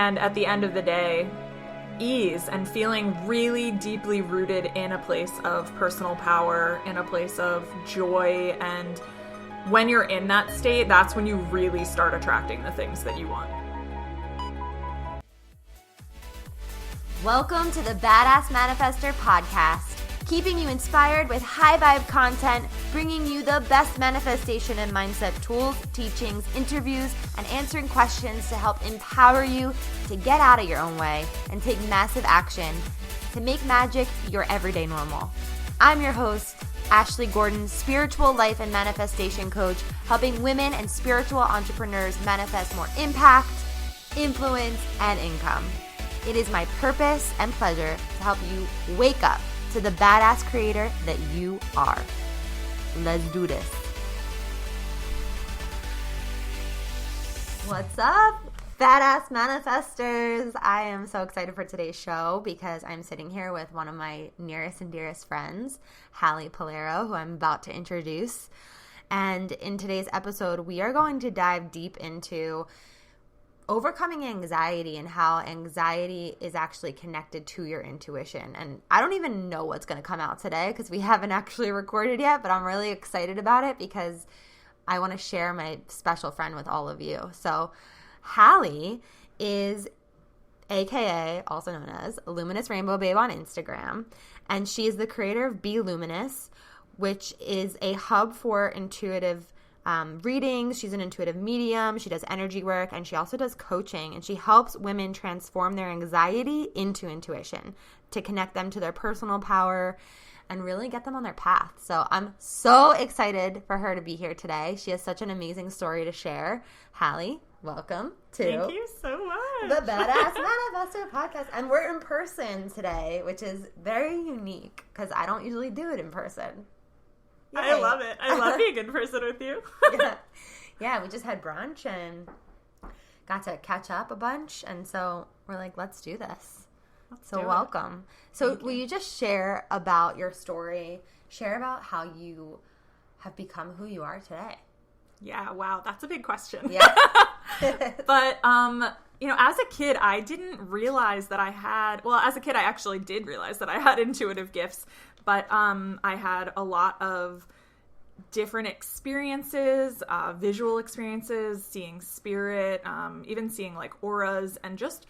And at the end of the day, ease and feeling really deeply rooted in a place of personal power, in a place of joy. And when you're in that state, that's when you really start attracting the things that you want. Welcome to the Badass Manifester podcast, keeping you inspired with high vibe content, bringing you the best manifestation and mindset tools, teachings, interviews, and answering questions to help empower you to get out of your own way and take massive action to make magic your everyday normal. I'm your host, Ashley Gordon, spiritual life and manifestation coach, helping women and spiritual entrepreneurs manifest more impact, influence, and income. It is my purpose and pleasure to help you wake up to the badass creator that you are. Let's do this. What's up, badass manifestors? I am so excited for today's show because I'm sitting here with one of my nearest and dearest friends, Hallie Pileiro, who I'm about to introduce. And in today's episode, we are going to dive deep into overcoming anxiety and how anxiety is actually connected to your intuition. And I don't even know what's going to come out today because we haven't actually recorded yet, but I'm really excited about it because I want to share my special friend with all of you. So Hallie is AKA, also known as Luminous Rainbow Babe on Instagram, and she is the creator of Be Luminous, which is a hub for intuitive readings. She's an intuitive medium. She does energy work, and she also does coaching, and she helps women transform their anxiety into intuition to connect them to their personal power and really get them on their path. So I'm so excited for her to be here today. She has such an amazing story to share. Hallie, welcome to Thank you so much. the Badass Manifester podcast. And we're in person today, which is very unique because I don't usually do it in person. Yay. I love it. I love being in person with you. Yeah, we just had brunch and got to catch up a bunch. And so we're like, let's do this. So welcome. So will you just share about your story? Share about how you have become who you are today. Yeah, wow. That's a big question. Yeah. But, as a kid, I didn't realize that I had, as a kid, I actually did realize that I had intuitive gifts. But I had a lot of different experiences, visual experiences, seeing spirit, even seeing like auras, and just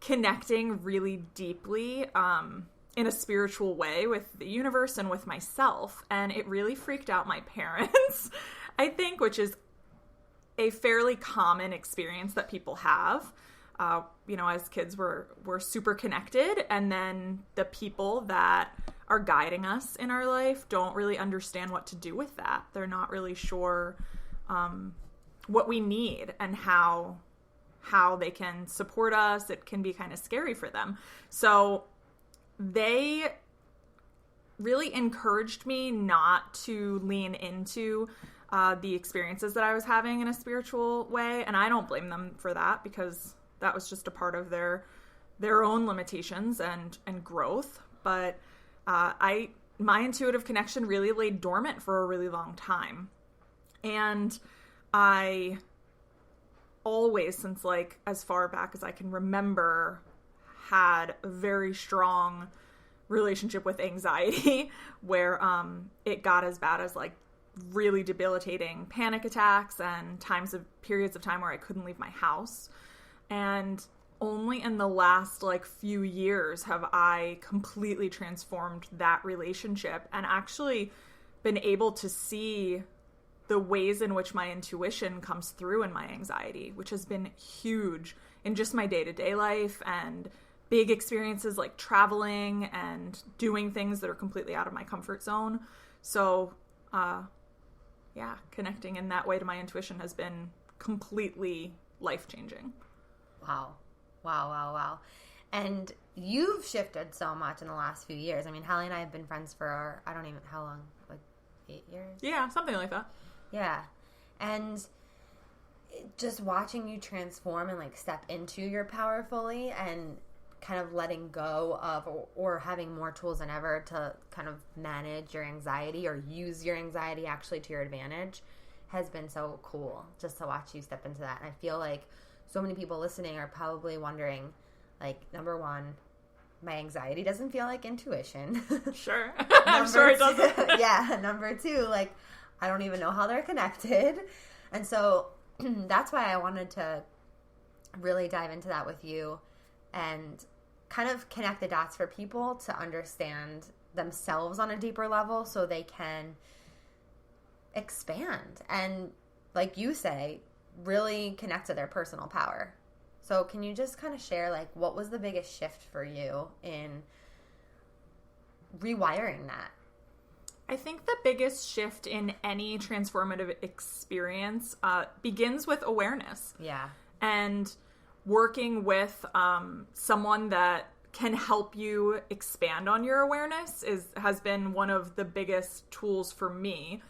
connecting really deeply in a spiritual way with the universe and with myself. And it really freaked out my parents, I think, which is a fairly common experience that people have. As kids, we're super connected, and then the people that are guiding us in our life don't really understand what to do with that. They're not really sure what we need and how they can support us. It can be kind of scary for them. So they really encouraged me not to lean into the experiences that I was having in a spiritual way. And I don't blame them for that because that was just a part of their own limitations and growth. But my intuitive connection really lay dormant for a really long time. And I always, since like as far back as I can remember, had a very strong relationship with anxiety where it got as bad as like really debilitating panic attacks and periods of time where I couldn't leave my house. And only in the last few years have I completely transformed that relationship and actually been able to see the ways in which my intuition comes through in my anxiety, which has been huge in just my day-to-day life and big experiences like traveling and doing things that are completely out of my comfort zone. So, connecting in that way to my intuition has been completely life-changing. Wow. And you've shifted so much in the last few years. I mean, Hallie and I have been friends for, I don't even, how long? 8 years? Yeah, something like that. Yeah. And just watching you transform and step into your power fully and kind of letting go of or having more tools than ever to kind of manage your anxiety or use your anxiety actually to your advantage has been so cool just to watch you step into that. And I feel like so many people listening are probably wondering, like, number one, my anxiety doesn't feel like intuition. Sure. I'm sure it doesn't. Yeah. Number two, like, I don't even know how they're connected. And so that's why I wanted to really dive into that with you and kind of connect the dots for people to understand themselves on a deeper level so they can expand and, like you say, really connect to their personal power. So can you just kind of share, like, what was the biggest shift for you in rewiring that? I think the biggest shift in any transformative experience begins with awareness. Yeah. And working with someone that can help you expand on your awareness has been one of the biggest tools for me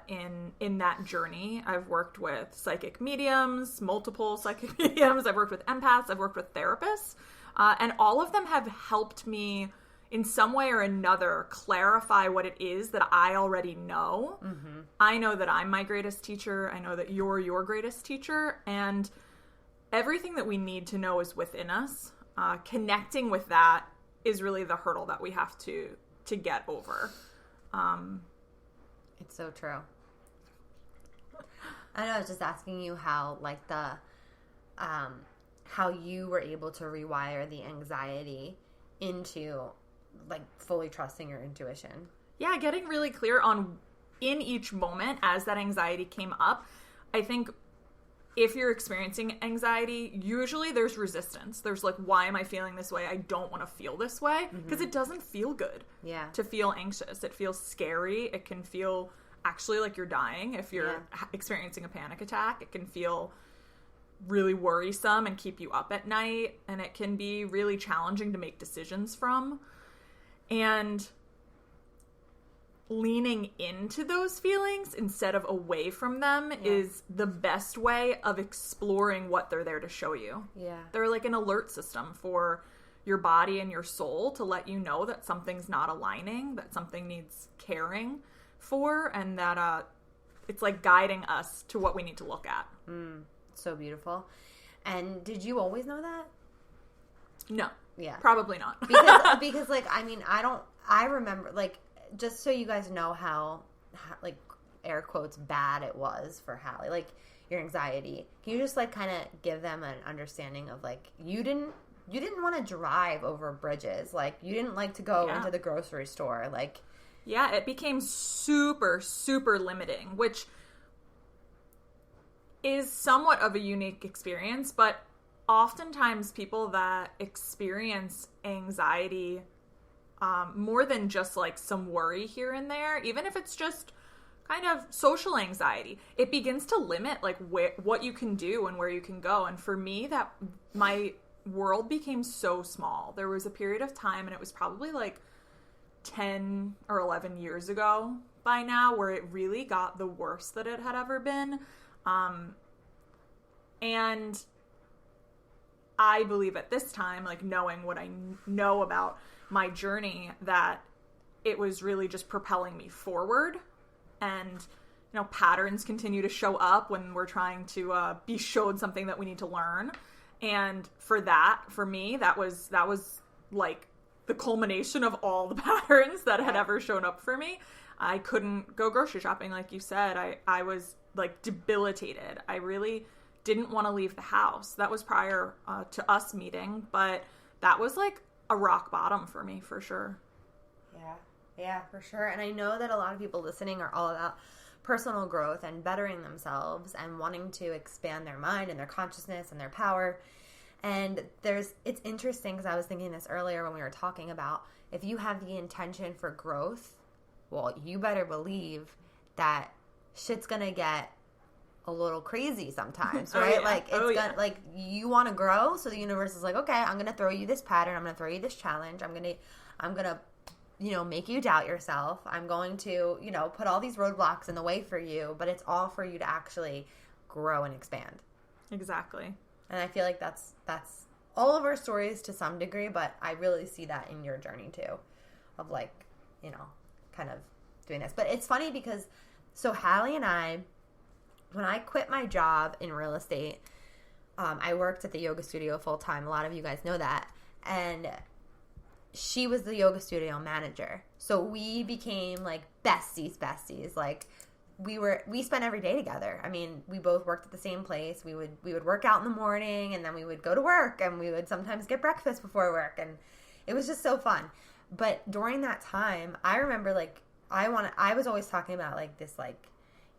in that journey. I've worked with psychic mediums, multiple psychic mediums. I've worked with empaths. I've worked with therapists. And all of them have helped me in some way or another clarify what it is that I already know. Mm-hmm. I know that I'm my greatest teacher. I know that you're your greatest teacher. And everything that we need to know is within us. Connecting with that is really the hurdle that we have to get over. It's so true. I know, I was just asking you how, like, how you were able to rewire the anxiety into, like, fully trusting your intuition. Yeah, getting really clear on in each moment as that anxiety came up. I think if you're experiencing anxiety, usually there's resistance. There's like, why am I feeling this way? I don't want to feel this way. Because it doesn't feel good to feel anxious. It feels scary. It can feel actually like you're dying if you're experiencing a panic attack. It can feel really worrisome and keep you up at night. And it can be really challenging to make decisions from. And leaning into those feelings instead of away from them is the best way of exploring what they're there to show you. Yeah. They're like an alert system for your body and your soul to let you know that something's not aligning, that something needs caring for, and that it's like guiding us to what we need to look at. So beautiful. And did you always know that? No. Yeah. Probably not. because like, I mean, I remember, like, just so you guys know how, like, air quotes, bad it was for Hallie, like, your anxiety. Can you just, like, kind of give them an understanding of, like, you didn't want to drive over bridges. Like, you didn't like to go into the grocery store. Like, yeah, it became super, super limiting, which is somewhat of a unique experience, but oftentimes people that experience anxiety more than just like some worry here and there, even if it's just kind of social anxiety, it begins to limit like what you can do and where you can go. And for me, that my world became so small. There was a period of time, and it was probably like 10 or 11 years ago by now, where it really got the worst that it had ever been. And I believe at this time, like, knowing what I know about my journey, that it was really just propelling me forward. And, you know, patterns continue to show up when we're trying to be showed something that we need to learn. And for me, that was like the culmination of all the patterns that had ever shown up for me. I couldn't go grocery shopping, like you said. I was like debilitated. I really didn't want to leave the house. That was prior to us meeting, but that was like a rock bottom for me, for sure. Yeah, for sure. And I know that a lot of people listening are all about personal growth and bettering themselves and wanting to expand their mind and their consciousness and their power. And it's interesting, because I was thinking this earlier when we were talking about, if you have the intention for growth, well, you better believe that shit's gonna get a little crazy sometimes, right? Oh, yeah. Like, it's like, you want to grow, so the universe is like, okay, I'm gonna throw you this pattern, I'm gonna throw you this challenge, I'm gonna you know, make you doubt yourself, I'm going to, you know, put all these roadblocks in the way for you, but it's all for you to actually grow and expand. Exactly. And I feel like that's all of our stories to some degree, but I really see that in your journey too, of, like, you know, kind of doing this. But it's funny because, so Hallie and I, when I quit my job in real estate, I worked at the yoga studio full time. A lot of you guys know that. And she was the yoga studio manager. So we became like besties. Like we spent every day together. I mean, we both worked at the same place. We would work out in the morning, and then we would go to work, and we would sometimes get breakfast before work, and it was just so fun. But during that time, I remember like I was always talking about like this, like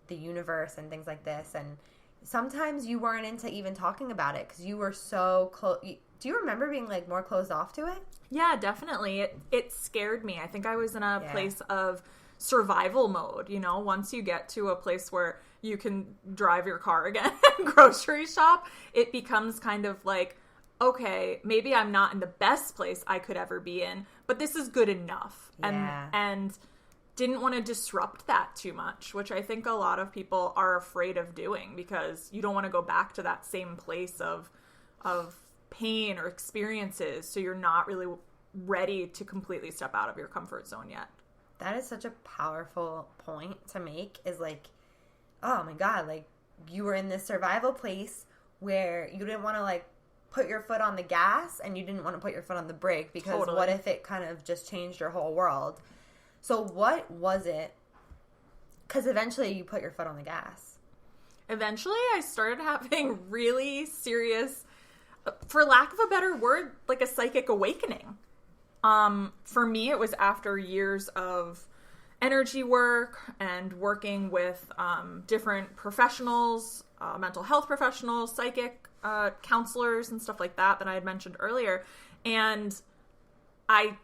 the universe and things like this, and sometimes you weren't into even talking about it because you were so close. Do you remember being like more closed off to it? Yeah, definitely. It scared me. I think I was in a place of survival mode, you know, once you get to a place where you can drive your car again and grocery shop, it becomes kind of like, okay, maybe I'm not in the best place I could ever be in, but this is good enough. Yeah. And didn't want to disrupt that too much, which I think a lot of people are afraid of doing because you don't want to go back to that same place of pain or experiences, so you're not really ready to completely step out of your comfort zone yet. That is such a powerful point to make, is like, oh my God, like you were in this survival place where you didn't want to like put your foot on the gas and you didn't want to put your foot on the brake because what if it kind of just changed your whole world? So what was it? Because eventually you put your foot on the gas. Eventually I started having really serious, for lack of a better word, like a psychic awakening. For me, it was after years of energy work and working with different professionals, mental health professionals, psychic counselors, and stuff like that I had mentioned earlier. And I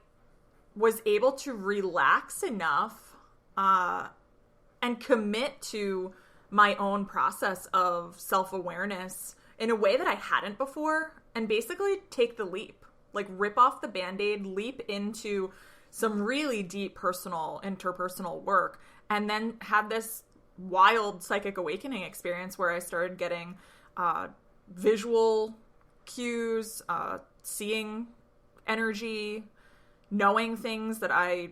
was able to relax enough and commit to my own process of self-awareness in a way that I hadn't before, and basically take the leap. Like rip off the Band-Aid, leap into some really deep personal, interpersonal work, and then have this wild psychic awakening experience where I started getting visual cues, seeing energy, knowing things that I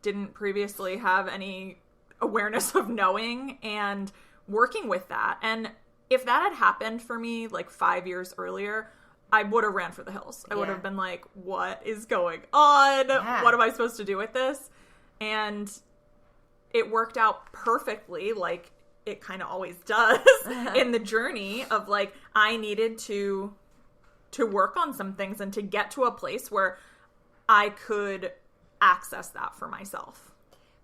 didn't previously have any awareness of knowing, and working with that. And if that had happened for me like 5 years earlier, I would have ran for the hills. I would have been like, what is going on? Yeah. What am I supposed to do with this? And it worked out perfectly, like it kind of always does in the journey of like, I needed to work on some things and to get to a place where I could access that for myself.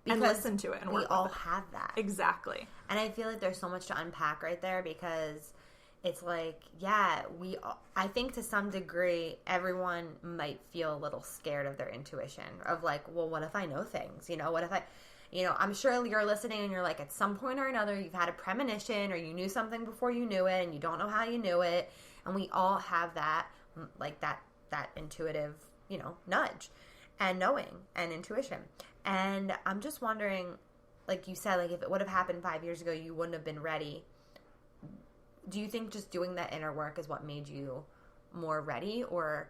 Because and listen to it and work with it. We all have that. Exactly. And I feel like there's so much to unpack right there, because it's like, yeah, I think to some degree, everyone might feel a little scared of their intuition, of like, well, what if I know things? You know, what if I'm sure you're listening and you're like, at some point or another, you've had a premonition or you knew something before you knew it and you don't know how you knew it. And we all have that, like that intuitive, you know, nudge and knowing and intuition. And I'm just wondering, like you said, like if it would have happened 5 years ago, you wouldn't have been ready. Do you think just doing that inner work is what made you more ready, or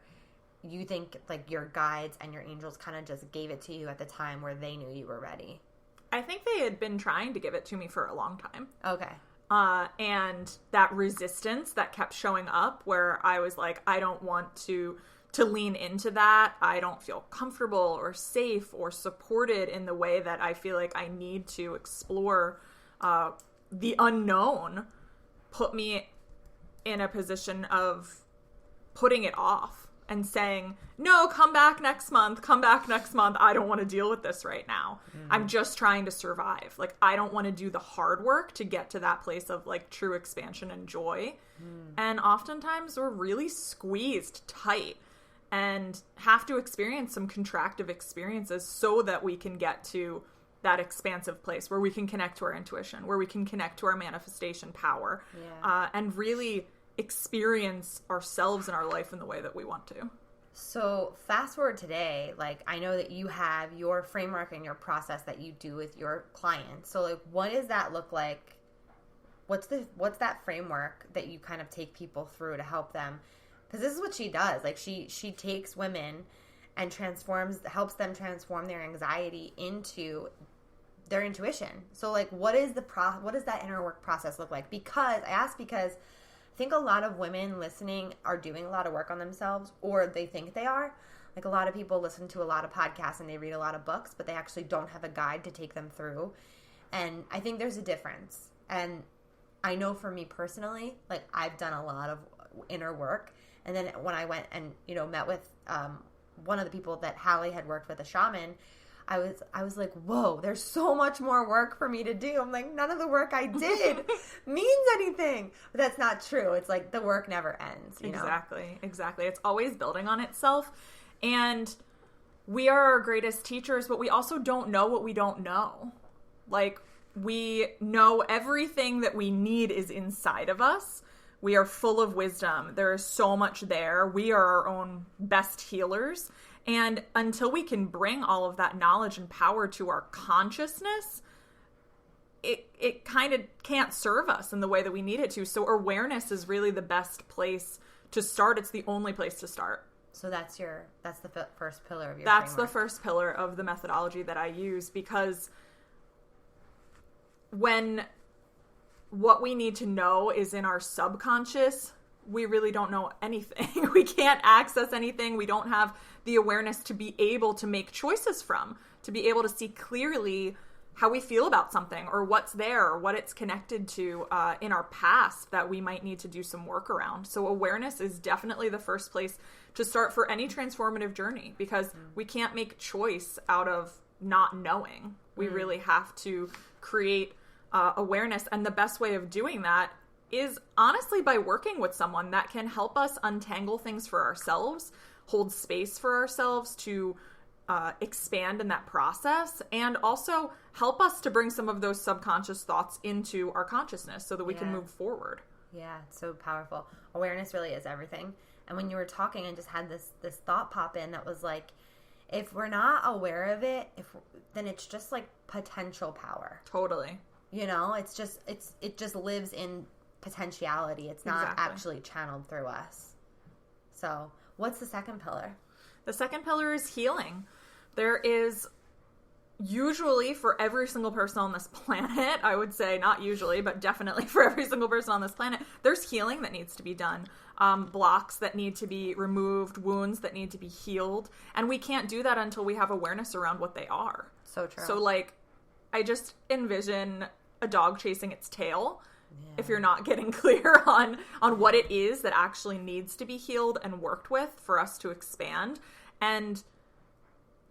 you think like your guides and your angels kind of just gave it to you at the time where they knew you were ready? I think they had been trying to give it to me for a long time. Okay. And that resistance that kept showing up where I was like, I don't want to lean into that. I don't feel comfortable or safe or supported in the way that I feel like I need to explore the unknown, put me in a position of putting it off and saying, no, come back next month. I don't want to deal with this right now. I'm just trying to survive. Like, I don't want to do the hard work to get to that place of like true expansion and joy. And oftentimes we're really squeezed tight and have to experience some contractive experiences so that we can get to that expansive place where we can connect to our intuition, where we can connect to our manifestation power, and really experience ourselves in our life in the way that we want to. So fast forward today, like I know that you have your framework and your process that you do with your clients. So like, what does that look like? What's that framework that you kind of take people through to help them? Because this is what she does. Like she takes women and helps them transform their anxiety into their intuition. So like, what does that inner work process look like? Because I think a lot of women listening are doing a lot of work on themselves, or they think they are. Like, a lot of people listen to a lot of podcasts and they read a lot of books, but they actually don't have a guide to take them through. And I think there's a difference. And I know for me personally, like, I've done a lot of inner work. And then when I went and, met with one of the people that Hallie had worked with, a shaman, I was like, whoa, there's so much more work for me to do. I'm like, none of the work I did means anything. But that's not true. It's like the work never ends. Exactly. It's always building on itself. And we are our greatest teachers, but we also don't know what we don't know. Like, we know everything that we need is inside of us. We are full of wisdom. There is so much there. We are our own best healers. And until we can bring all of that knowledge and power to our consciousness, it kind of can't serve us in the way that we need it to. So awareness is really the best place to start. It's the only place to start. So that's the first pillar of your That's framework. the first pillar of the methodology that I use, because when what we need to know is in our subconscious, we really don't know anything. We can't access anything. We don't have the awareness to be able to make choices from, to be able to see clearly how we feel about something, or what's there, or what it's connected to in our past that we might need to do some work around. So awareness is definitely the first place to start for any transformative journey, because we can't make choice out of not knowing. We really have to create awareness. And the best way of doing that is honestly by working with someone that can help us untangle things for ourselves, hold space for ourselves to expand in that process, and also help us to bring some of those subconscious thoughts into our consciousness so that we can move forward. Yeah, it's so powerful. Awareness really is everything. And when you were talking, I just had this thought pop in that was like, if we're not aware of it, then it's just like potential power. Totally. It just lives in potentiality. It's not actually channeled through us. So what's the second pillar? The second pillar is healing. There is usually, for every single person on this planet, I would say not usually, but definitely for every single person on this planet, there's healing that needs to be done. Blocks that need to be removed, wounds that need to be healed. And we can't do that until we have awareness around what they are. So true. So like, I just envision a dog chasing its tail. Yeah. If you're not getting clear on what it is that actually needs to be healed and worked with for us to expand, and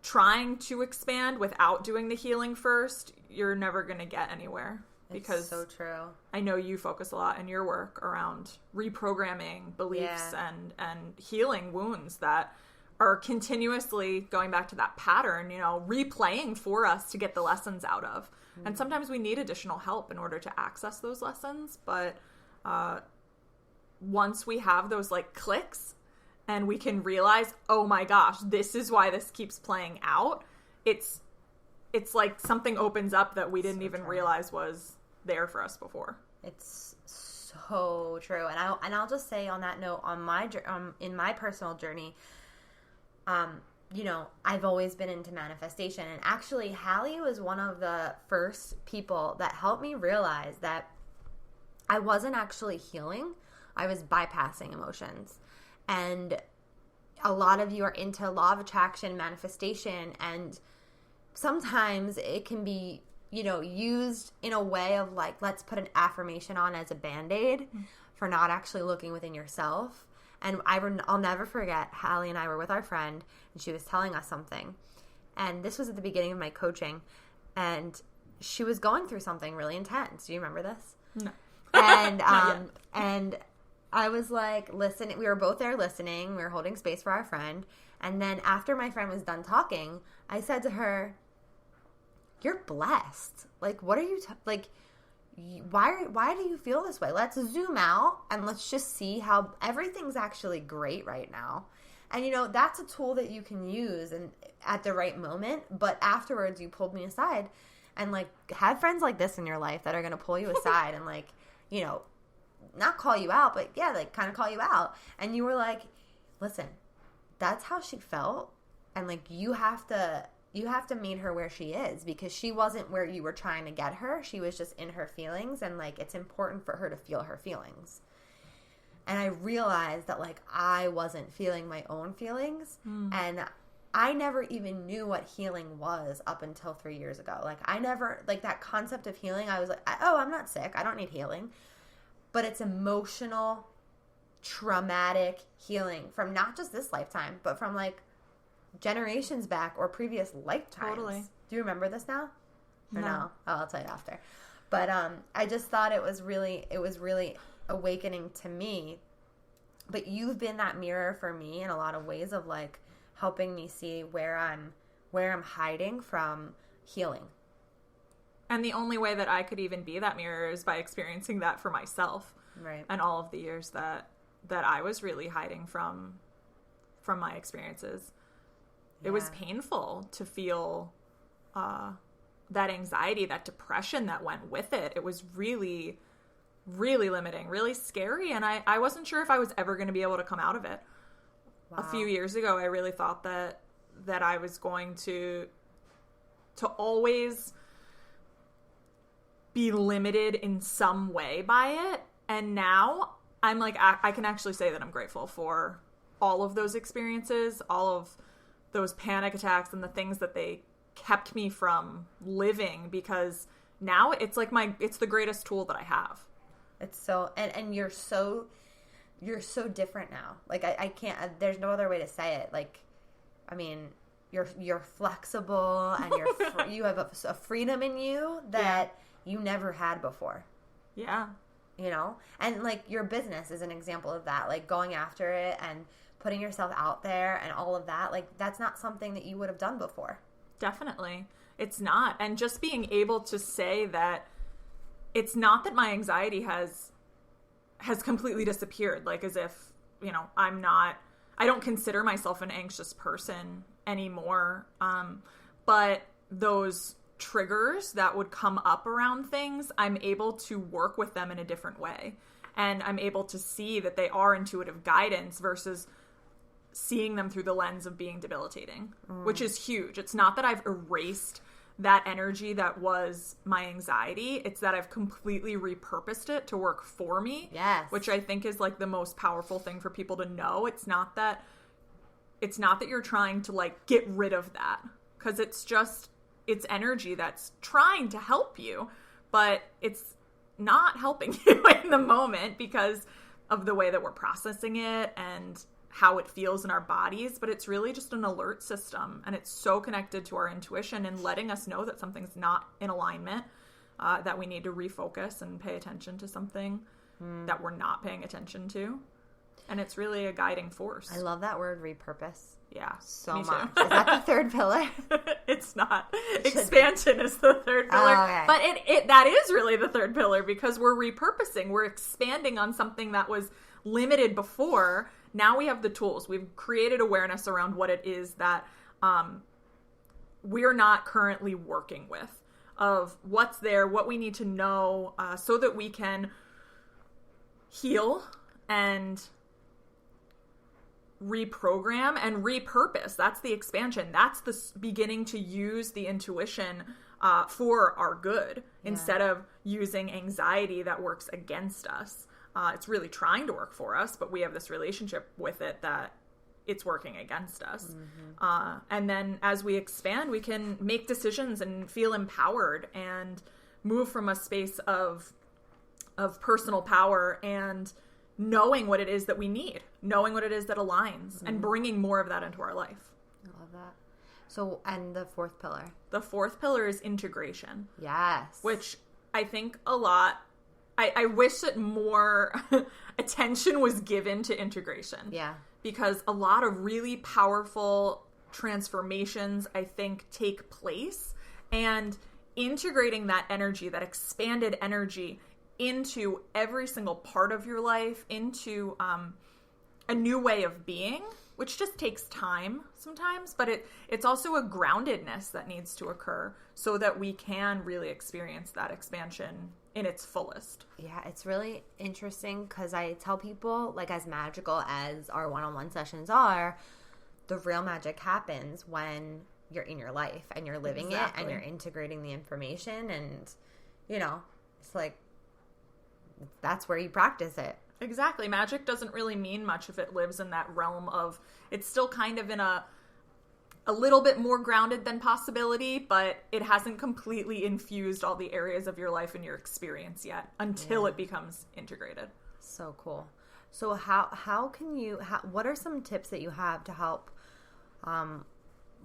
trying to expand without doing the healing first, you're never going to get anywhere. Because it's so true. I know you focus a lot in your work around reprogramming beliefs and healing wounds that are continuously going back to that pattern, replaying for us to get the lessons out of. And sometimes we need additional help in order to access those lessons. But once we have those like clicks and we can realize, oh my gosh, this is why this keeps playing out, it's like something opens up that we didn't even realize was there for us before. It's so true. And I'll just say on that note, in my personal journey, I've always been into manifestation. And actually, Hallie was one of the first people that helped me realize that I wasn't actually healing. I was bypassing emotions. And a lot of you are into law of attraction, manifestation, and sometimes it can be, used in a way of like, let's put an affirmation on as a Band-Aid for not actually looking within yourself. And I'll never forget, Hallie and I were with our friend, and she was telling us something. And this was at the beginning of my coaching. And she was going through something really intense. Do you remember this? No. And I was like, listen, we were both there listening. We were holding space for our friend. And then after my friend was done talking, I said to her, you're blessed. Like, what are you, why do you feel this way? Let's zoom out and let's just see how everything's actually great right now. And, that's a tool that you can use and at the right moment. But afterwards, you pulled me aside and, have friends like this in your life that are going to pull you aside and, not call you out, but, kind of call you out. And you were like, listen, that's how she felt. And, you have to meet her where she is, because she wasn't where you were trying to get her. She was just in her feelings, and it's important for her to feel her feelings. And I realized that, like, I wasn't feeling my own feelings. And I never even knew what healing was up until 3 years ago. Like, I never, like, that concept of healing, I was like, oh, I'm not sick. I don't need healing. But it's emotional, traumatic healing from not just this lifetime, but from, like, generations back or previous lifetimes. Totally. Do you remember this now? Or No? Oh, I'll tell you after. But I just thought it was really awakening to me. But you've been that mirror for me in a lot of ways of, like, helping me see where I'm hiding from healing. And the only way that I could even be that mirror is by experiencing that for myself. Right. And all of the years that I was really hiding from my experiences. It was painful to feel that anxiety, that depression that went with it. It was really, really limiting, really scary. And I wasn't sure if I was ever going to be able to come out of it. Wow. A few years ago, I really thought that I was going to always be limited in some way by it. And now I'm like, I can actually say that I'm grateful for all of those experiences, all of those panic attacks and the things that they kept me from living, because now it's like it's the greatest tool that I have. It's so, and you're so different now. Like, I can't, there's no other way to say it. Like, I mean, you're flexible and you have a freedom in you that you never had before. Yeah. You know? And, like, your business is an example of that. Like, going after it and putting yourself out there and all of that. Like, that's not something that you would have done before. Definitely. It's not. And just being able to say that it's not that my anxiety has completely disappeared. Like, as if, you know, I don't consider myself an anxious person anymore. But those triggers that would come up around things, I'm able to work with them in a different way. And I'm able to see that they are intuitive guidance versus seeing them through the lens of being debilitating, which is huge. It's not that I've erased that energy that was my anxiety. It's that I've completely repurposed it to work for me. Yes. Which I think is, like, the most powerful thing for people to know. It's not that you're trying to, like, get rid of that, because it's energy that's trying to help you, but it's not helping you in the moment because of the way that we're processing it and how it feels in our bodies. But it's really just an alert system, and it's so connected to our intuition and letting us know that something's not in alignment, that we need to refocus and pay attention to something that we're not paying attention to. And it's really a guiding force. I love that word, repurpose. Yeah, so much. Is that the third pillar? It's not. Expansion is the third pillar. Oh, okay. But that is really the third pillar, because we're repurposing. We're expanding on something that was limited before. Now we have the tools. We've created awareness around what it is that we're not currently working with, of what's there, what we need to know, so that we can heal and reprogram and repurpose. That's the expansion. That's the beginning to use the intuition for our good, instead of using anxiety that works against us. It's really trying to work for us, but we have this relationship with it that it's working against us. And then as we expand, we can make decisions and feel empowered and move from a space of personal power and knowing what it is that we need, knowing what it is that aligns, and bringing more of that into our life. I love that. So, and the fourth pillar? The fourth pillar is integration. Yes. Which I think a lot, I wish that more attention was given to integration. Yeah. Because a lot of really powerful transformations, I think, take place. And integrating that energy, that expanded energy, into every single part of your life, into a new way of being, which just takes time sometimes, but it's also a groundedness that needs to occur so that we can really experience that expansion in its fullest. Yeah, it's really interesting because I tell people, like, as magical as our one-on-one sessions are, the real magic happens when you're in your life and you're living it and you're integrating the information, and, you know, it's like, that's where you practice it. Exactly. Magic doesn't really mean much if it lives in that realm of, it's still kind of in a little bit more grounded than possibility, but it hasn't completely infused all the areas of your life and your experience yet until it becomes integrated. So cool. So what are some tips that you have to help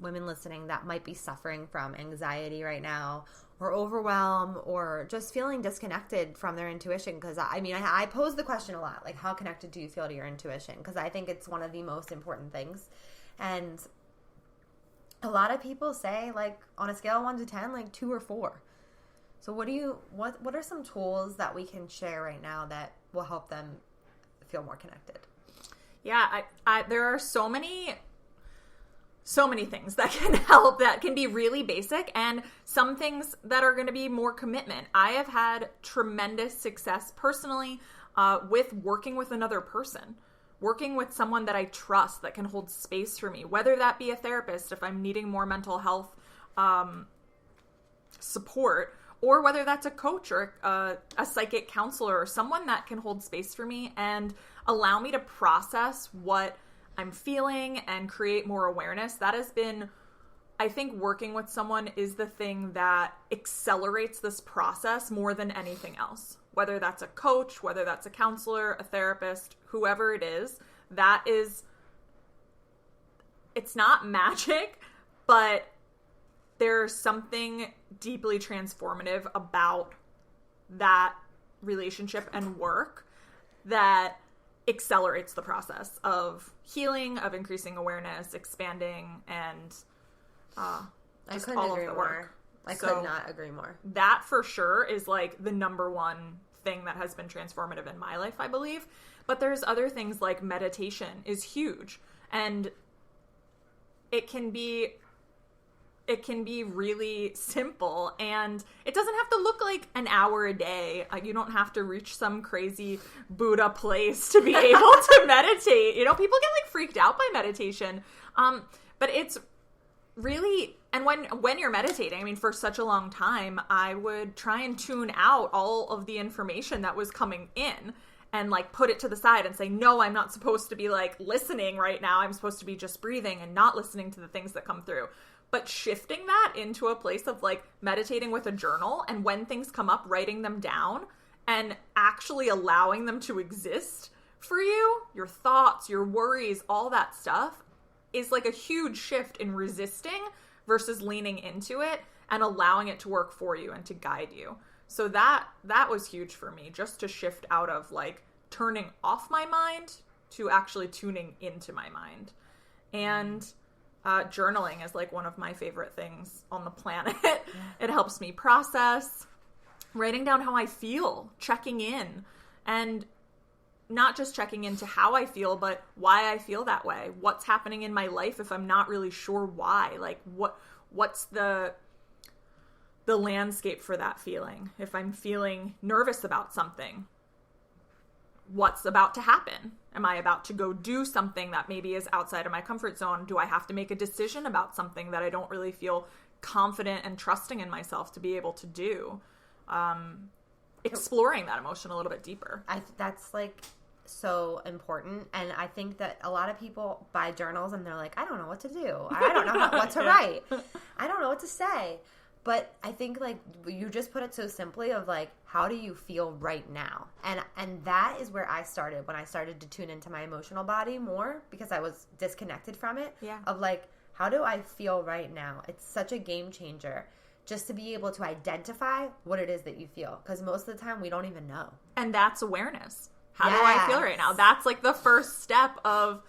women listening that might be suffering from anxiety right now, or overwhelm, or just feeling disconnected from their intuition? Because I pose the question a lot, like, how connected do you feel to your intuition? Because I think it's one of the most important things. And a lot of people say, like, on a scale of 1 to 10, like 2 or 4. So what are some tools that we can share right now that will help them feel more connected? Yeah, there are so many things that can help, that can be really basic, and some things that are going to be more commitment. I have had tremendous success personally with working with another person, working with someone that I trust that can hold space for me, whether that be a therapist if I'm needing more mental health support, or whether that's a coach or a psychic counselor or someone that can hold space for me and allow me to process what I'm feeling and create more awareness. That has been, I think, working with someone is the thing that accelerates this process more than anything else. Whether that's a coach, whether that's a counselor, a therapist, whoever it is, it's not magic, but there's something deeply transformative about that relationship and work that accelerates the process of healing, of increasing awareness, expanding, and just all of the work. I could not agree more. That for sure is like the number one thing that has been transformative in my life, I believe. But there's other things like meditation is huge, and it can be really simple, and it doesn't have to look like an hour a day. You don't have to reach some crazy Buddha place to be able to meditate. You know, people get like freaked out by meditation. But it's really, and when you're meditating, I mean, for such a long time, I would try and tune out all of the information that was coming in and like put it to the side and say, no, I'm not supposed to be like listening right now. I'm supposed to be just breathing and not listening to the things that come through. But shifting that into a place of like meditating with a journal, and when things come up, writing them down and actually allowing them to exist for you, your thoughts, your worries, all that stuff is like a huge shift in resisting versus leaning into it and allowing it to work for you and to guide you. So that was huge for me, just to shift out of like turning off my mind to actually tuning into my mind. And journaling is like one of my favorite things on the planet. It helps me process, writing down how I feel, checking in, and not just checking into how I feel, but why I feel that way. What's happening in my life if I'm not really sure why? Like what's the landscape for that feeling? If I'm feeling nervous about something, what's about to happen? Am I about to go do something that maybe is outside of my comfort zone? Do I have to make a decision about something that I don't really feel confident and trusting in myself to be able to do? Exploring that emotion a little bit deeper. That's like so important. And I think that a lot of people buy journals and they're like, I don't know what to do. I don't know what to write. I don't know what to say. But I think like you just put it so simply of like, how do you feel right now? And that is where I started when I started to tune into my emotional body more, because I was disconnected from it. Yeah. Of like, how do I feel right now? It's such a game changer just to be able to identify what it is that you feel. Because most of the time we don't even know. And that's awareness. How do I feel right now? That's like the first step of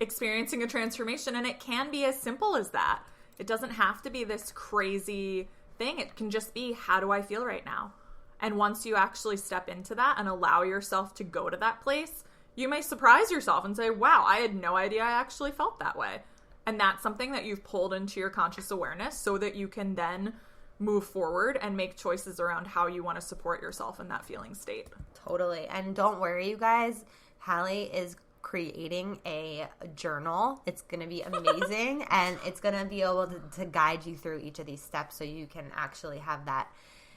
experiencing a transformation. And it can be as simple as that. It doesn't have to be this crazy thing. It can just be, how do I feel right now? And once you actually step into that and allow yourself to go to that place, you may surprise yourself and say, wow, I had no idea I actually felt that way. And that's something that you've pulled into your conscious awareness so that you can then move forward and make choices around how you want to support yourself in that feeling state. Totally. And don't worry, you guys. Hallie is creating a journal. It's going to be amazing. And it's going to be able to guide you through each of these steps so you can actually have that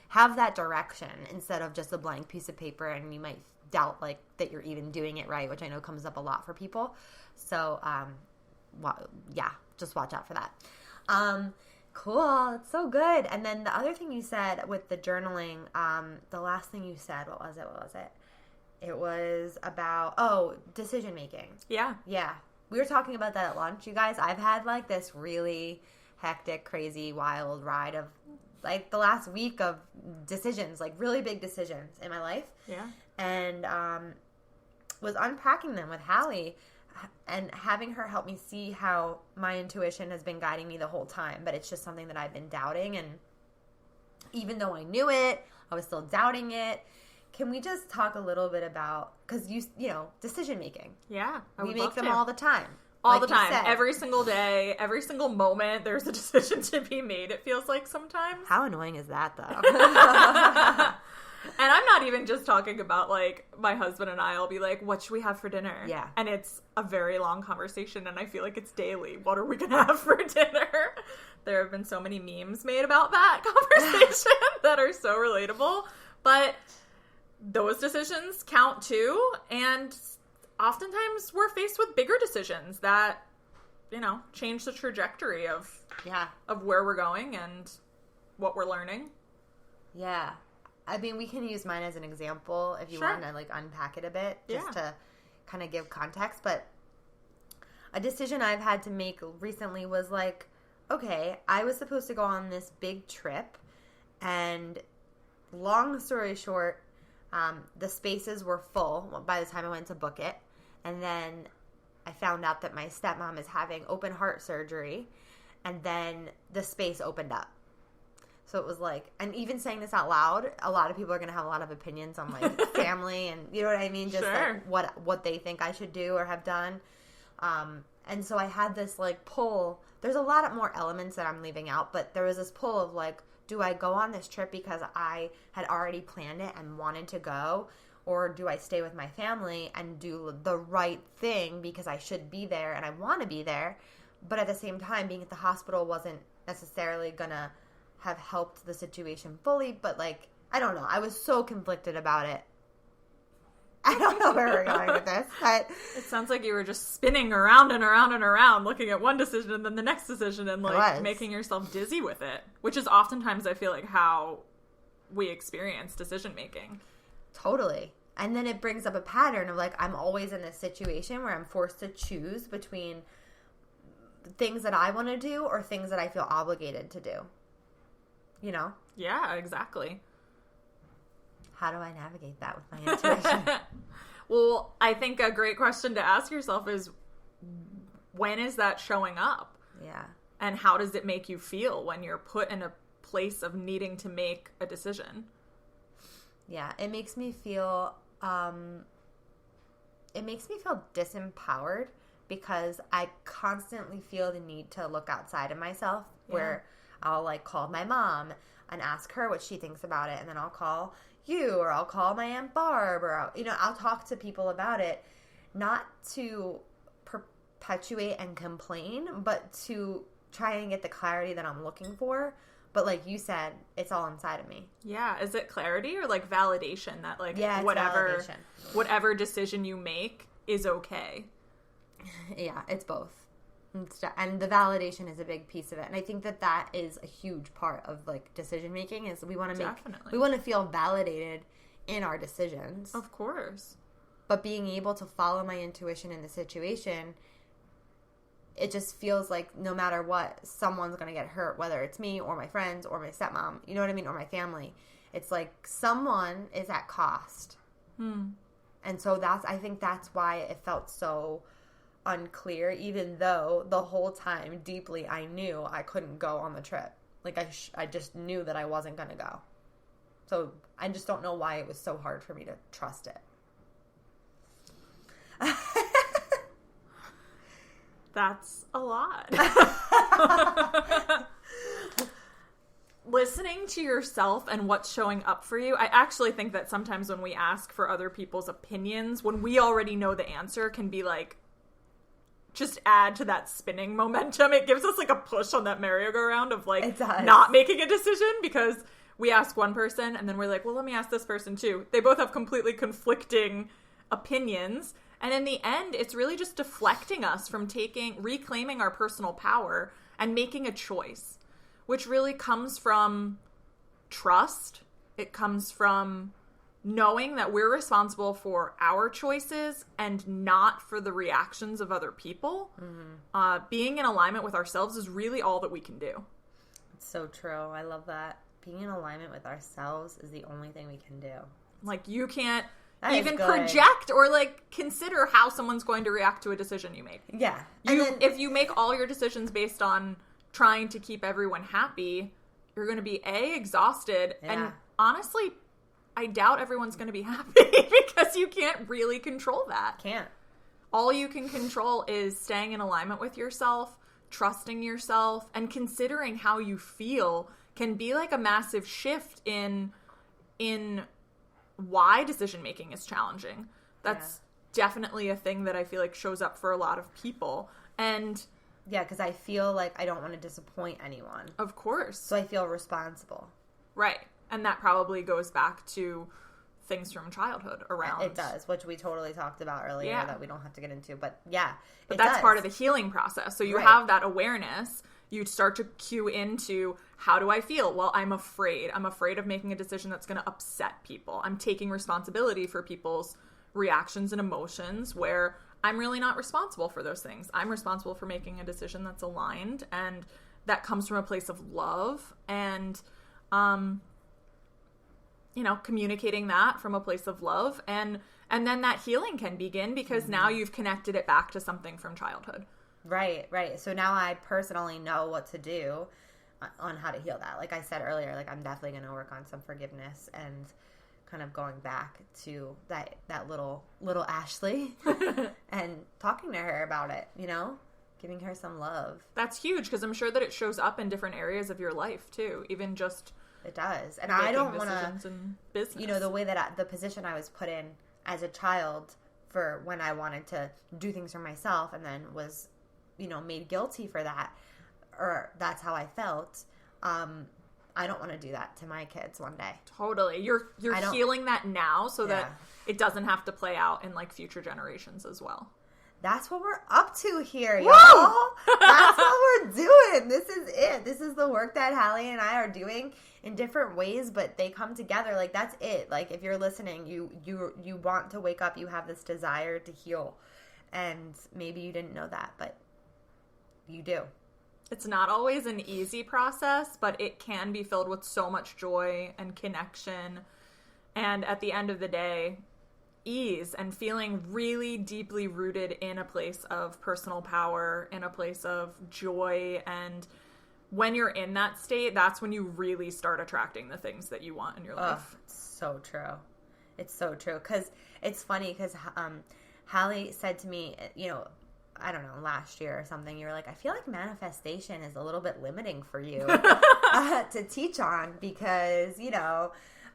have that direction instead of just a blank piece of paper, and you might doubt like that you're even doing it right, which I know comes up a lot for people. So, just watch out for that. Cool. It's so good. And then the other thing you said with the journaling, the last thing you said, what was it? It was about, decision making. Yeah. Yeah. We were talking about that at lunch, you guys. I've had like this really hectic, crazy, wild ride of like the last week of decisions, like really big decisions in my life. Yeah. And was unpacking them with Hallie and having her help me see how my intuition has been guiding me the whole time, but it's just something that I've been doubting. And even though I knew it, I was still doubting it. Can we just talk a little bit about, because you know, decision making. Yeah. We make them all the time. All the time. Every single day, every single moment, there's a decision to be made, it feels like sometimes. How annoying is that, though? And I'm not even just talking about, like, my husband and I will be like, what should we have for dinner? Yeah. And it's a very long conversation, and I feel like it's daily. What are we going to have for dinner? There have been so many memes made about that conversation that are so relatable. But those decisions count, too. And oftentimes we're faced with bigger decisions that, you know, change the trajectory of where we're going and what we're learning. Yeah. I mean, we can use mine as an example if you want to, like, unpack it a bit, just to kind of give context. But a decision I've had to make recently was, like, okay, I was supposed to go on this big trip, and long story short, the spaces were full by the time I went to book it. And then I found out that my stepmom is having open heart surgery, and then the space opened up. So it was like, and even saying this out loud, a lot of people are going to have a lot of opinions on like family and, you know what I mean? Just like what they think I should do or have done. And so I had this like pull. There's a lot of more elements that I'm leaving out, but there was this pull of like, do I go on this trip because I had already planned it and wanted to go? Or do I stay with my family and do the right thing because I should be there and I want to be there? But at the same time, being at the hospital wasn't necessarily going to have helped the situation fully, but like, I don't know. I was so conflicted about it. I don't know where we're going with this, but it sounds like you were just spinning around and around and around, looking at one decision and then the next decision and like making yourself dizzy with it, which is oftentimes I feel like how we experience decision making. Totally. And then it brings up a pattern of like, I'm always in this situation where I'm forced to choose between things that I want to do or things that I feel obligated to do. You know? Yeah, exactly. How do I navigate that with my intuition? Well, I think a great question to ask yourself is, when is that showing up? Yeah. And how does it make you feel when you're put in a place of needing to make a decision? Yeah, it makes me feel disempowered because I constantly feel the need to look outside of myself where I'll like call my mom and ask her what she thinks about it, and then I'll call you or I'll call my Aunt Barb or I'll talk to people about it, not to perpetuate and complain, but to try and get the clarity that I'm looking for. But like you said, it's all inside of me. Yeah. Is it clarity or like validation that like validation. Whatever decision you make is okay? Yeah, it's both. And the validation is a big piece of it. And I think that is a huge part of like decision making is we want to feel validated in our decisions. Of course. But being able to follow my intuition in the situation, it just feels like no matter what, someone's going to get hurt, whether it's me or my friends or my stepmom, you know what I mean? Or my family. It's like someone is at cost. And so I think that's why it felt so unclear, even though the whole time deeply I knew I couldn't go on the trip. Like I just knew that I wasn't going to go. So I just don't know why it was so hard for me to trust it. That's a lot. Listening to yourself and what's showing up for you, I actually think that sometimes when we ask for other people's opinions, when we already know the answer, can be like, just add to that spinning momentum. It gives us like a push on that merry-go-round of like not making a decision, because we ask one person and then we're like, well, let me ask this person too. They both have completely conflicting opinions. And in the end, it's really just deflecting us from reclaiming our personal power and making a choice, which really comes from trust. It comes from knowing that we're responsible for our choices and not for the reactions of other people. Being in alignment with ourselves is really all that we can do. It's so true. I love that. Being in alignment with ourselves is the only thing we can do. Like, you can't that even project or, like, consider how someone's going to react to a decision you make. Yeah. If you make all your decisions based on trying to keep everyone happy, you're going to be, exhausted. Yeah. And honestly, I doubt everyone's going to be happy because you can't really control that. Can't. All you can control is staying in alignment with yourself, trusting yourself, and considering how you feel can be like a massive shift in why decision making is challenging. That's definitely a thing that I feel like shows up for a lot of people. And yeah, because I feel like I don't want to disappoint anyone. Of course. So I feel responsible. Right. And that probably goes back to things from childhood around. It does, which we totally talked about earlier that we don't have to get into. But yeah, but that's part of the healing process. So you have that awareness. You start to cue into, how do I feel? Well, I'm afraid. I'm afraid of making a decision that's going to upset people. I'm taking responsibility for people's reactions and emotions where I'm really not responsible for those things. I'm responsible for making a decision that's aligned, and that comes from a place of love and, communicating that from a place of love. And then that healing can begin because now you've connected it back to something from childhood. Right. So now I personally know what to do on how to heal that. Like I said earlier, like I'm definitely going to work on some forgiveness and kind of going back to that little Ashley and talking to her about it, giving her some love. That's huge because I'm sure that it shows up in different areas of your life too, even just it does. And I don't want to, the way that the position I was put in as a child for when I wanted to do things for myself and then was made guilty for that, or that's how I felt. I don't want to do that to my kids one day. Totally. You're healing that now so that it doesn't have to play out in like future generations as well. That's what we're up to here, y'all. That's what we're doing. This is it. This is the work that Hallie and I are doing in different ways, but they come together. Like, that's it. Like, if you're listening, you want to wake up. You have this desire to heal. And maybe you didn't know that, but you do. It's not always an easy process, but it can be filled with so much joy and connection. And at the end of the day, ease and feeling really deeply rooted in a place of personal power, in a place of joy. And when you're in that state, that's when you really start attracting the things that you want in your life. It's so true. It's so true. Because it's funny because Hallie said to me, I don't know, last year or something, you were like, I feel like manifestation is a little bit limiting for you to teach on because,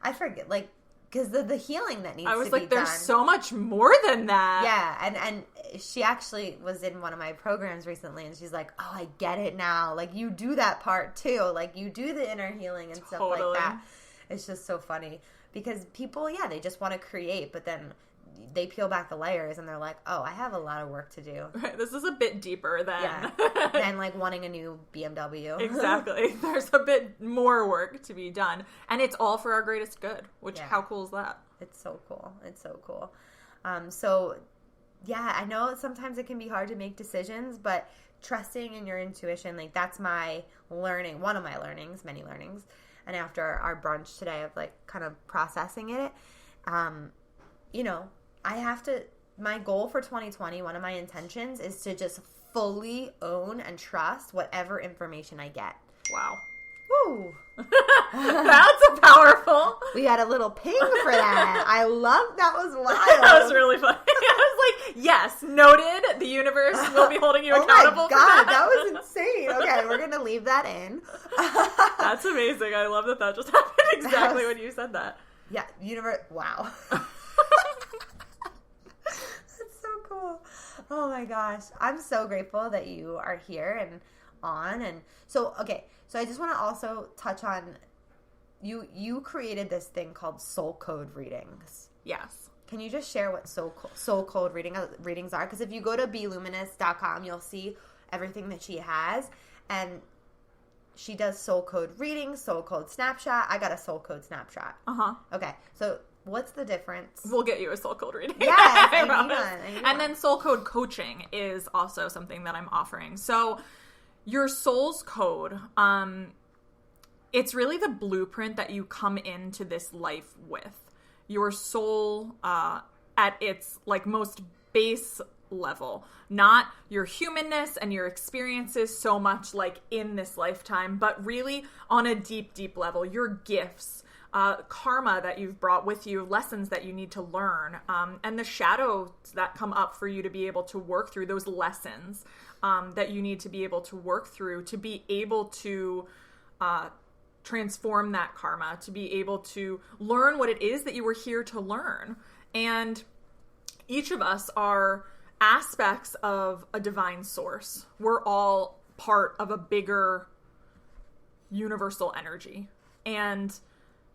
I forget, like, because the healing that needs to be done. I was like, there's so much more than that. Yeah, and she actually was in one of my programs recently, and she's like, oh, I get it now. Like, you do that part, too. Like, you do the inner healing and stuff like that. It's just so funny. Because people, they just want to create, but then they peel back the layers, and they're like, oh, I have a lot of work to do. Right, this is a bit deeper than... than, like, wanting a new BMW. Exactly. There's a bit more work to be done. And it's all for our greatest good, which, how cool is that? It's so cool. It's so cool. I know sometimes it can be hard to make decisions, but trusting in your intuition, like, that's my learning, one of my learnings, many learnings. And after our brunch today of, like, kind of processing it, I have to, my goal for 2020, one of my intentions is to just fully own and trust whatever information I get. Wow. Woo. That's a powerful. We had a little ping for that. I love that. Was wild. That was really funny. I was like, yes, noted. The universe will be holding you accountable for that. That was insane. Okay, we're going to leave that in. That's amazing. I love that just happened exactly when you said that. Yeah, universe. Wow. Cool. Oh my gosh. I'm so grateful that you are here and on. And so I just want to also touch on you created this thing called soul code readings. Yes. Can you just share what soul code readings are? Because if you go to beluminous.com, you'll see everything that she has. And she does soul code readings, soul code snapshot. I got a soul code snapshot. Uh-huh. Okay. So what's the difference? We'll get you a soul code reading. Yes, I need one. And then soul code coaching is also something that I'm offering. So your soul's code, it's really the blueprint that you come into this life with. Your soul at its like most base level, not your humanness and your experiences so much like in this lifetime, but really on a deep, deep level, your gifts, karma that you've brought with you, lessons that you need to learn, and the shadows that come up for you to be able to work through those lessons that you need to be able to work through to be able to transform that karma, to be able to learn what it is that you were here to learn. And each of us are aspects of a divine source. We're all part of a bigger universal energy. And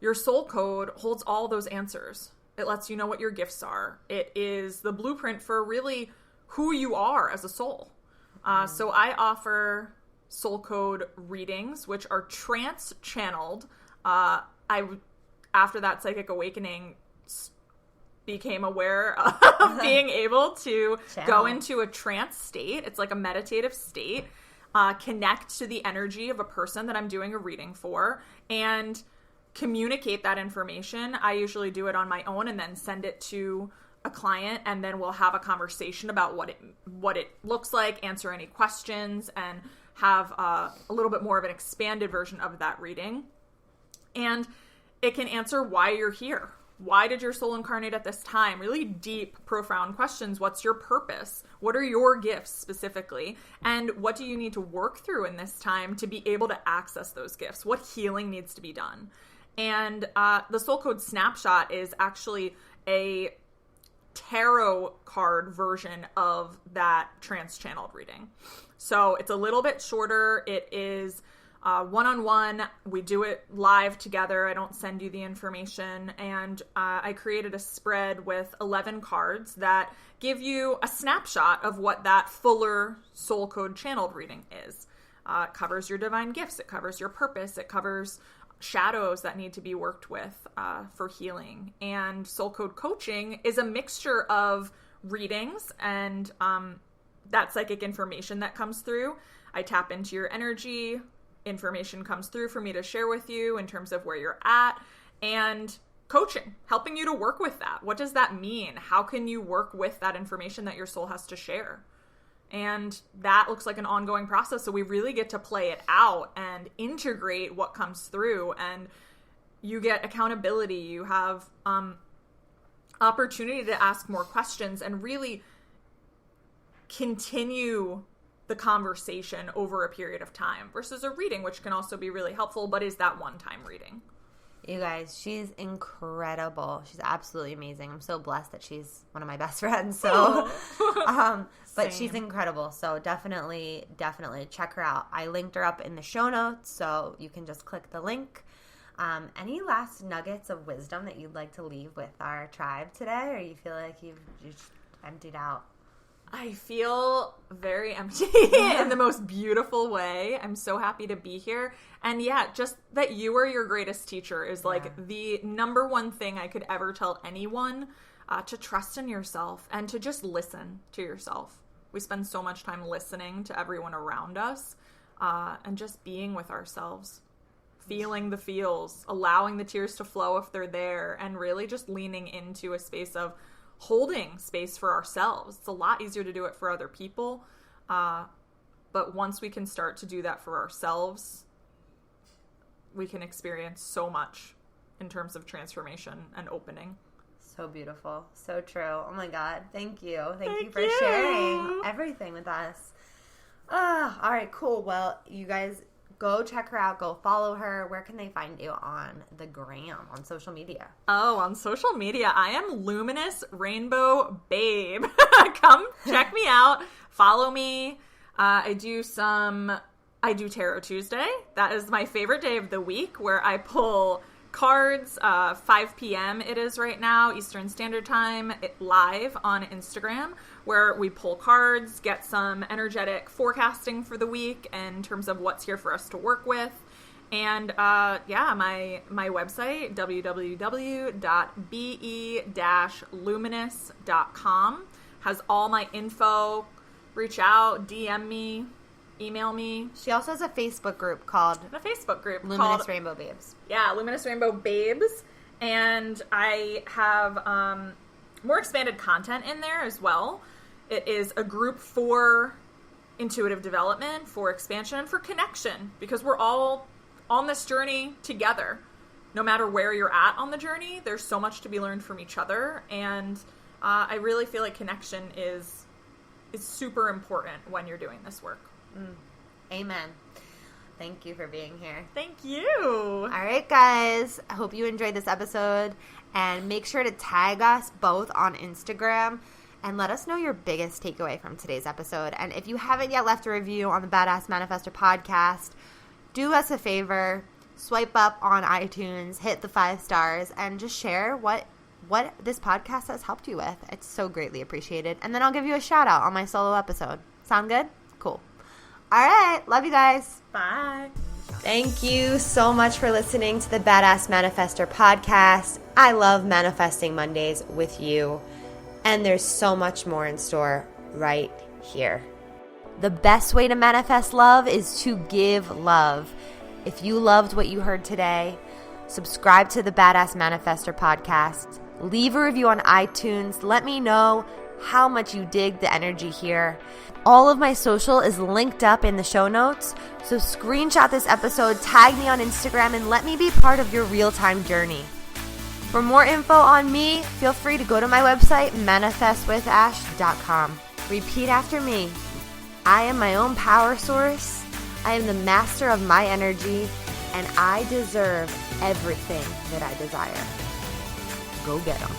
your soul code holds all those answers. It lets you know what your gifts are. It is the blueprint for really who you are as a soul. So I offer soul code readings, which are trance channeled. After that psychic awakening, became aware of being able to go into a trance state. It's like a meditative state, connect to the energy of a person that I'm doing a reading for, and communicate that information. I usually do it on my own and then send it to a client, and then we'll have a conversation about what it looks like, answer any questions, and have a little bit more of an expanded version of that reading. And it can answer why you're here. Why did your soul incarnate at this time? Really deep, profound questions. What's your purpose? What are your gifts specifically? And what do you need to work through in this time to be able to access those gifts? What healing needs to be done? And the Soul Code Snapshot is actually a tarot card version of that trance-channeled reading. So it's a little bit shorter. It is one-on-one. We do it live together. I don't send you the information. And I created a spread with 11 cards that give you a snapshot of what that fuller soul code channeled reading is. It covers your divine gifts. It covers your purpose. It covers shadows that need to be worked with for healing. And soul code coaching is a mixture of readings and that psychic information that comes through. I tap into your energy. Information comes through for me to share with you in terms of where you're at, and coaching, helping you to work with that. What does that mean? How can you work with that information that your soul has to share? And that looks like an ongoing process. So we really get to play it out and integrate what comes through, and you get accountability. You have opportunity to ask more questions and really continue the conversation over a period of time versus a reading, which can also be really helpful, but is that one-time reading. You guys, she's incredible. She's absolutely amazing. I'm so blessed that she's one of my best friends. So, but she's incredible. So definitely check her out. I linked her up in the show notes, so you can just click the link. Any last nuggets of wisdom that you'd like to leave with our tribe today, or you feel like you've just emptied out? I feel very empty in the most beautiful way. I'm so happy to be here. And yeah, just that you are your greatest teacher is like the number one thing I could ever tell anyone, to trust in yourself and to just listen to yourself. We spend so much time listening to everyone around us, and just being with ourselves, feeling the feels, allowing the tears to flow if they're there, and really just leaning into a space of holding space for ourselves. It's a lot easier to do it for other people. But once we can start to do that for ourselves, we can experience so much in terms of transformation and opening. So beautiful. So true. Oh my God. Thank you. Thank you for sharing everything with us. All right, cool. Well, you guys go check her out. Go follow her. Where can they find you on the gram, on social media? Oh, on social media, I am Luminous Rainbow Babe. Come check me out. Follow me. I do Tarot Tuesday. That is my favorite day of the week, where I pull cards, 5 p.m. it is right now, Eastern Standard Time, live on Instagram, where we pull cards, get some energetic forecasting for the week in terms of what's here for us to work with. And my website, www.be-luminous.com, has all my info. Reach out, DM me, email me. She also has a Facebook group called Luminous Rainbow Babes. Yeah, Luminous Rainbow Babes. And I have more expanded content in there as well. It is a group for intuitive development, for expansion, and for connection, because we're all on this journey together. No matter where you're at on the journey, there's so much to be learned from each other. And I really feel like connection is super important when you're doing this work. Amen. Thank you for being here. Thank you. All right, guys. I hope you enjoyed this episode. And make sure to tag us both on Instagram and let us know your biggest takeaway from today's episode. And if you haven't yet left a review on the Badass Manifestor podcast, do us a favor. Swipe up on iTunes, hit the 5 stars, and just share what this podcast has helped you with. It's so greatly appreciated. And then I'll give you a shout out on my solo episode. Sound good? Cool. All right. Love you guys. Bye. Thank you so much for listening to the Badass Manifestor podcast. I love manifesting Mondays with you. And there's so much more in store right here. The best way to manifest love is to give love. If you loved what you heard today, subscribe to the Badass Manifestor podcast. Leave a review on iTunes. Let me know how much you dig the energy here. All of my social is linked up in the show notes, so screenshot this episode, tag me on Instagram, and let me be part of your real-time journey. For more info on me, feel free to go to my website, manifestwithash.com. Repeat after me. I am my own power source. I am the master of my energy, and I deserve everything that I desire. Go get them.